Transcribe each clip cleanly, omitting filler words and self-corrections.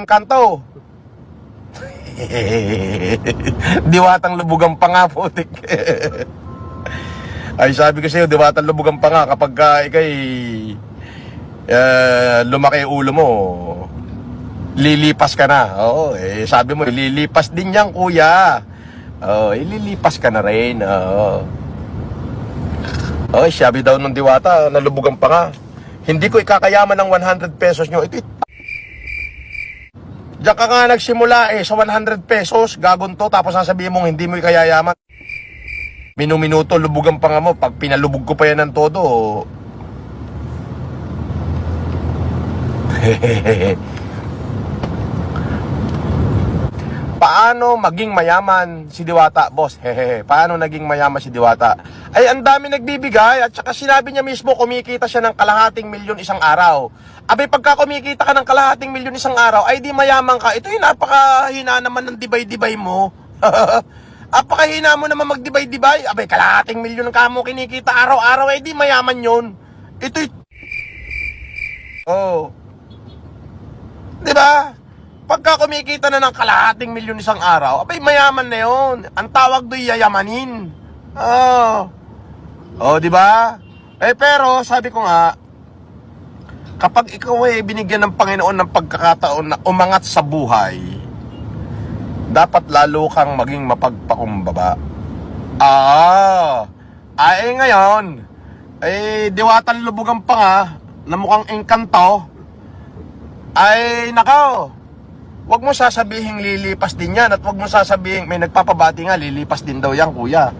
engkanto. Diwatang lubugan pa nga, putik. Ay, sabi ko sa'yo, diwatang lubugan pa nga kapag ikay lumaki ulo mo, lilipas ka na. Oo, sabi mo, lilipas din yan, kuya. Oo, lilipas ka na rin. Oo. Ay, sabi daw ng diwata, nalubugan pa nga. Hindi ko ikakayaman ng 100 pesos nyo. Ito, diyan ka nga nagsimula sa 100 pesos, gagonto, tapos sasabihin mong hindi mo ikayayaman. Minuminuto, lubugan pa nga mo. Pag pinalubog ko pa yan ng todo, paano maging mayaman si Diwata, boss? Paano naging mayaman si Diwata? Ay, ang dami nagbibigay at saka sinabi niya mismo kumikita siya ng kalahating milyon isang araw. Abay, pagka kumikita ka ng kalahating milyon isang araw, ay di mayaman ka. Ito yung napakahina naman ng dibay-dibay mo. Napakahina mo naman magdibay-dibay. Abay, kalahating milyon ka mo kinikita araw-araw, ay di mayaman yun. Ito yung... Oh. Diba? Pagka kumikita na ng kalahating milyon isang araw, abay, mayaman na yun. Ang tawag do'y yayamanin. Di ba? Pero sabi ko nga, kapag ikaw binigyan ng Panginoon ng pagkakataon na umangat sa buhay, dapat lalo kang maging mapagpakumbaba. Ngayon, diwatan lubugan pa nga, na mukhang engkanto, ay, nakaw, wag mo sasabihin lilipas din yan at wag mo sasabihin, may nagpapabati nga, lilipas din daw yan, kuya.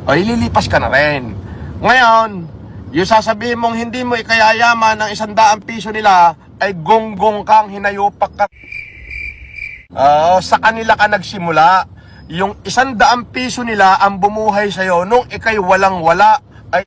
Ay, lilipas ka na rin. Ngayon, yung sasabihin mong hindi mo ikayayaman ng 100 piso nila, ay gonggong kang, hinayupak ka. Sa kanila ka nagsimula. Yung 100 piso nila ang bumuhay sa'yo nung ikay walang-wala. Ay,